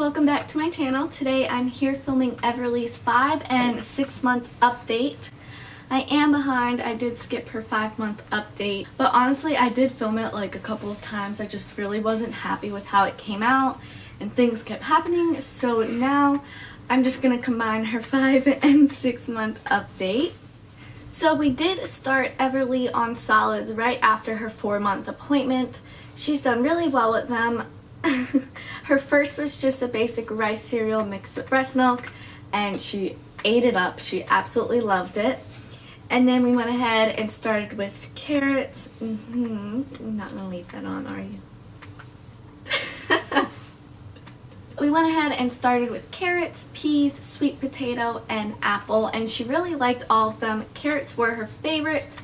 welcome back to my channel. Today I'm here filming Everly's 5 and 6 month update. I am behind. I did skip her 5-month update, but honestly I did film it like a couple of times. I just really wasn't happy with how it came out and things kept happening, so now I'm just gonna combine her 5 and 6 month update. So we did start Everly on solids right after her 4-month appointment. She's done really well with them. Her first was just a basic rice cereal mixed with breast milk, and she ate it up. She absolutely loved it. And then we went ahead and started with carrots. You're not gonna leave that on, are you? We went ahead and started with carrots, peas, sweet potato, and apple, and she really liked all of them. Carrots were her favorite,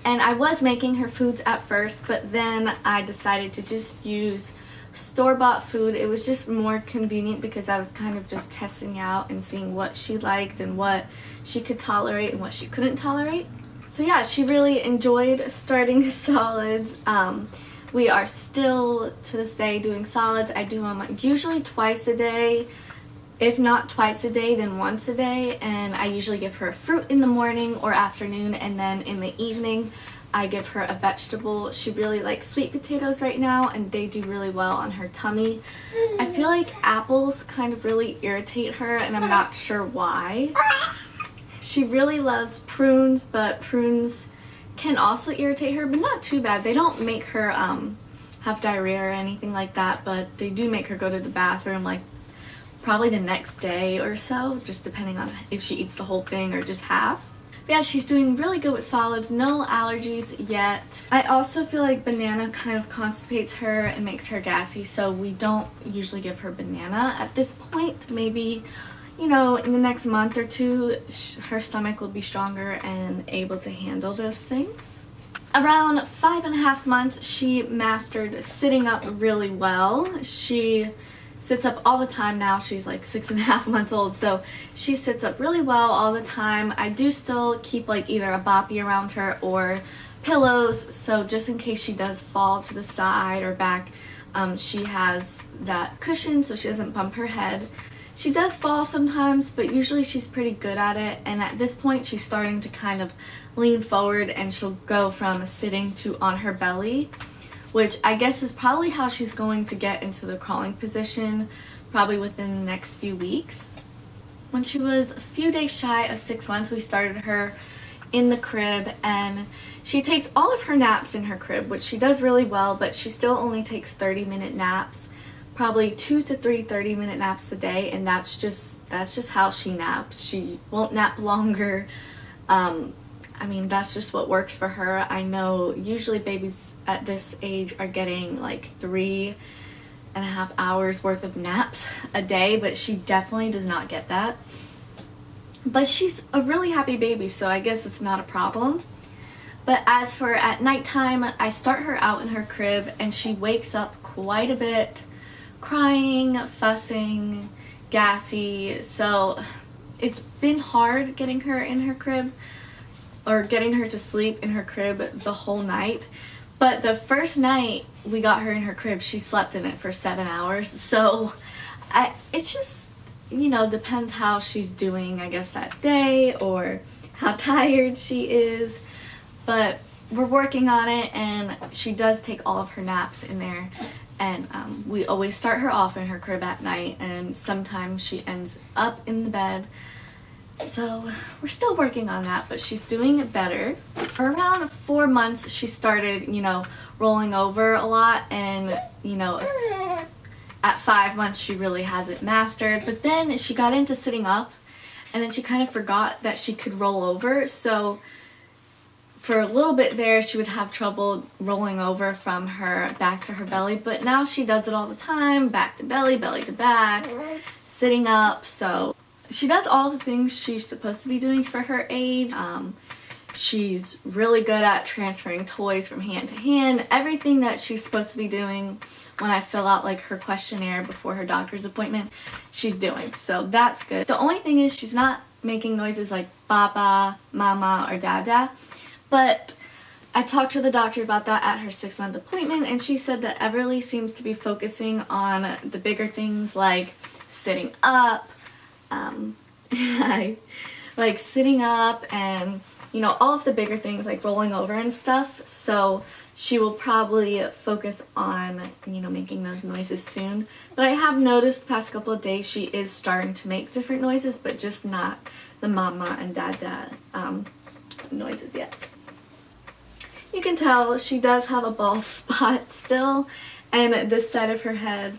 and I was making her foods at first, but then I decided to just use store-bought food. It was just more convenient because I was kind of just testing out and seeing what she liked and what she could tolerate and what she couldn't tolerate. So yeah, she really enjoyed starting solids. We are still to this day doing solids. I do them usually twice a day. If not twice a day, then once a day, and I usually give her fruit in the morning or afternoon, and then in the evening I give her a vegetable. She really likes sweet potatoes right now, and they do really well on her tummy. I feel like apples kind of really irritate her, and I'm not sure why. She really loves prunes, but prunes can also irritate her, but not too bad. They don't make her have diarrhea or anything like that, but they do make her go to the bathroom like probably the next day or so, just depending on if she eats the whole thing or just half. Yeah, she's doing really good with solids, no allergies yet. I also feel like banana kind of constipates her and makes her gassy, so we don't usually give her banana at this point. Maybe, you know, in the next month or two, her stomach will be stronger and able to handle those things. Around 5.5 months, she mastered sitting up really well. She sits up all the time now. She's like 6.5 months old, so she sits up really well all the time. I do still keep like either a boppy around her or pillows, so just in case she does fall to the side or back, she has that cushion so she doesn't bump her head. She does fall sometimes, but usually she's pretty good at it, and at this point she's starting to kind of lean forward, and she'll go from sitting to on her belly, which I guess is probably how she's going to get into the crawling position, probably within the next few weeks. When she was a few days shy of 6 months, we started her in the crib, and she takes all of her naps in her crib, which she does really well, but she still only takes 30-minute naps, probably 2 to 3 30-minute naps a day, and that's just how she naps. She won't nap longer. I mean, that's just what works for her. I know usually babies at this age are getting like 3.5 hours worth of naps a day, but she definitely does not get that. But she's a really happy baby, so I guess it's not a problem. But as for at nighttime, I start her out in her crib, and she wakes up quite a bit, crying, fussing, gassy. So it's been hard getting her in her crib, or getting her to sleep in her crib the whole night. But the first night we got her in her crib, she slept in it for 7 hours. So it's just, you know, depends how she's doing, I guess, that day, or how tired she is. But we're working on it, and she does take all of her naps in there. And we always start her off in her crib at night, and sometimes she ends up in the bed. So we're still working on that, but she's doing it better. For around 4 months, she started, you know, rolling over a lot, and, you know, at 5 months she really has it mastered. But then she got into sitting up, and then she kind of forgot that she could roll over. So for a little bit there, she would have trouble rolling over from her back to her belly, but now she does it all the time, back to belly, belly to back, sitting up. So she does all the things she's supposed to be doing for her age. She's really good at transferring toys from hand to hand. Everything that she's supposed to be doing when I fill out like her questionnaire before her doctor's appointment, she's doing. So that's good. The only thing is she's not making noises like baba, mama, or dada. But I talked to the doctor about that at her 6-month appointment, and she said that Everly seems to be focusing on the bigger things like sitting up, like sitting up and, you know, all of the bigger things like rolling over and stuff. So she will probably focus on, you know, making those noises soon. But I have noticed the past couple of days she is starting to make different noises, but just not the mama and dada noises yet. You can tell she does have a bald spot still, and this side of her head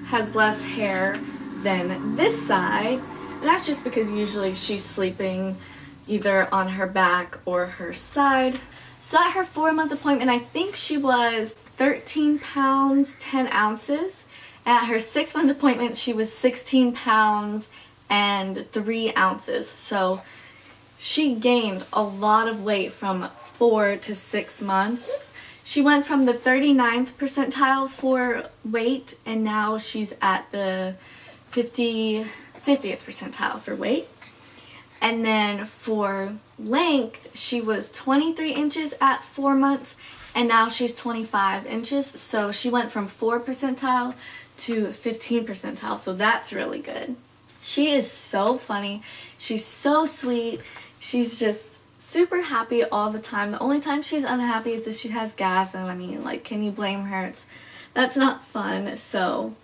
has less hair than this side, and that's just because usually she's sleeping either on her back or her side. So at her 4-month appointment, I think she was 13 pounds 10 ounces, and at her 6-month appointment she was 16 pounds and 3 ounces. So she gained a lot of weight from 4 to 6 months. She went from the 39th percentile for weight, and now she's at the 50th percentile for weight. And then for length, she was 23 inches at 4 months, and now she's 25 inches. So she went from 4 percentile to 15 percentile, so that's really good. She is so funny. She's so sweet. She's just super happy all the time. The only time she's unhappy is if she has gas, and I mean, like, can you blame her? That's not fun. So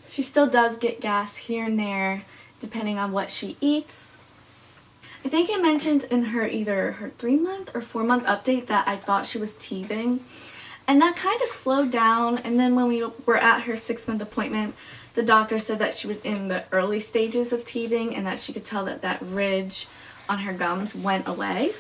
she still does get gas here and there depending on what she eats. I think I mentioned in her either her 3-month or 4-month update that I thought she was teething, and that kind of slowed down. And then when we were at her 6-month appointment, the doctor said that she was in the early stages of teething and that she could tell that that ridge on her gums went away.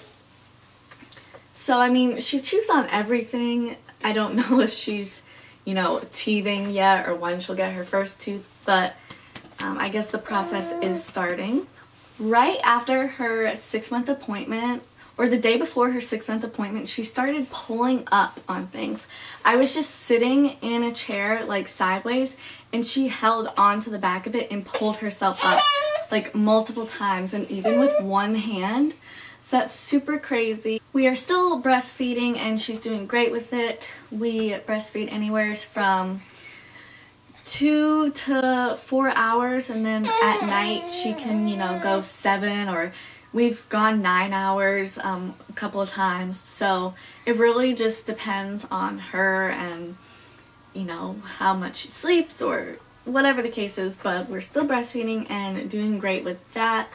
So I mean, she chews on everything. I don't know if she's, you know, teething yet or when she'll get her first tooth, but I guess the process is starting. Right after her 6-month appointment, or the day before her 6-month appointment, she started pulling up on things. I was just sitting in a chair like sideways, and she held onto the back of it and pulled herself up like multiple times, and even with one hand. So that's super crazy. We are still breastfeeding, and she's doing great with it. We breastfeed anywhere from 2 to 4 hours, and then at night she can, you know, go 7, or we've gone 9 hours a couple of times. So it really just depends on her and, you know, how much she sleeps or whatever the case is, but we're still breastfeeding and doing great with that.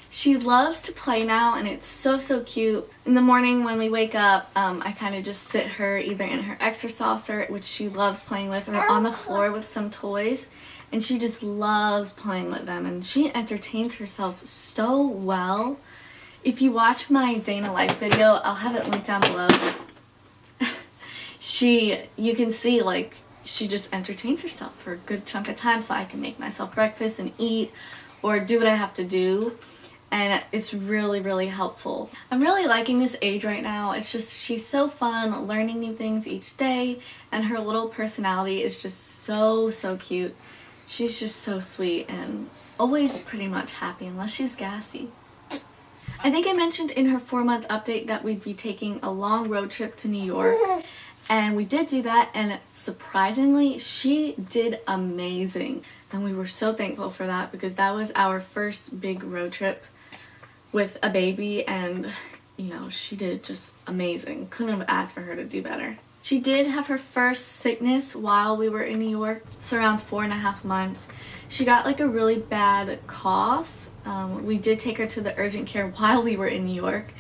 She loves to play now, and it's so cute. In the morning when we wake up, I kind of just sit her either in her exerciser, which she loves playing with, or on the floor with some toys, and she just loves playing with them, and she entertains herself so well. If you watch my day in a life video, I'll have it linked down below. You can see, like, she just entertains herself for a good chunk of time, so I can make myself breakfast and eat or do what I have to do, and it's really helpful. I'm really liking this age right now. It's just, she's so fun, learning new things each day, and her little personality is just so cute. She's just so sweet and always pretty much happy unless she's gassy. I think I mentioned in her 4-month update that we'd be taking a long road trip to New York. And we did do that, and surprisingly, she did amazing. And we were so thankful for that, because that was our first big road trip with a baby, and, you know, she did just amazing. Couldn't have asked for her to do better. She did have her first sickness while we were in New York. It's around 4.5 months. She got like a really bad cough. We did take her to the urgent care while we were in New York,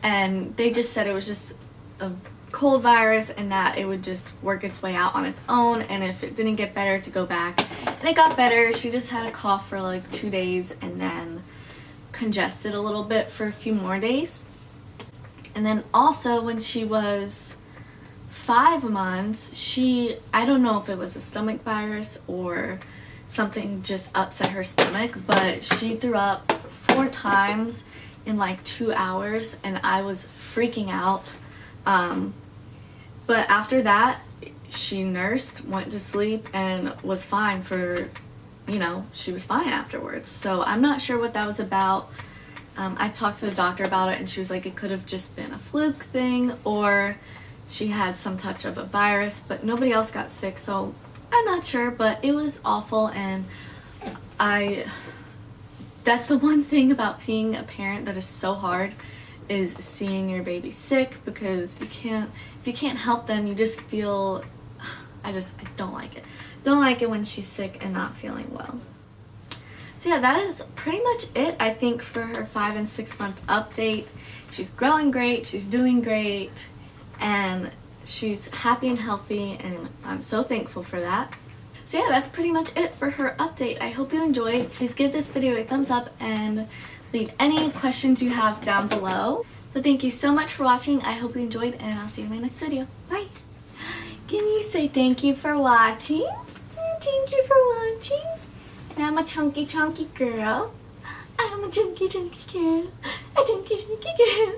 and they just said it was just a cold virus and that it would just work its way out on its own, and if it didn't get better, to go back. And it got better. She just had a cough for like 2 days and then congested a little bit for a few more days. And then also when she was 5 months, I don't know if it was a stomach virus or something just upset her stomach, but she threw up 4 times in like 2 hours, and I was freaking out. But after that, she nursed, went to sleep, and was fine for, you know, she was fine afterwards. So I'm not sure what that was about. I talked to the doctor about it and she was like it could have just been a fluke thing or she had some touch of a virus, but nobody else got sick, so I'm not sure, but it was awful. And that's the one thing about being a parent that is so hard, is seeing your baby sick, because if you can't help them, you just feel, I don't like it. Don't like it when she's sick and not feeling well. So yeah, that is pretty much it, I think, for her 5 and 6 month update. She's growing great, she's doing great, and she's happy and healthy, and I'm so thankful for that. So yeah, that's pretty much it for her update. I hope you enjoyed. Please give this video a thumbs up and leave any questions you have down below. So thank you so much for watching. I hope you enjoyed, and I'll see you in my next video. Bye! Can you say thank you for watching? Thank you for watching. And I'm a chunky girl. I'm a chunky girl. A chunky girl.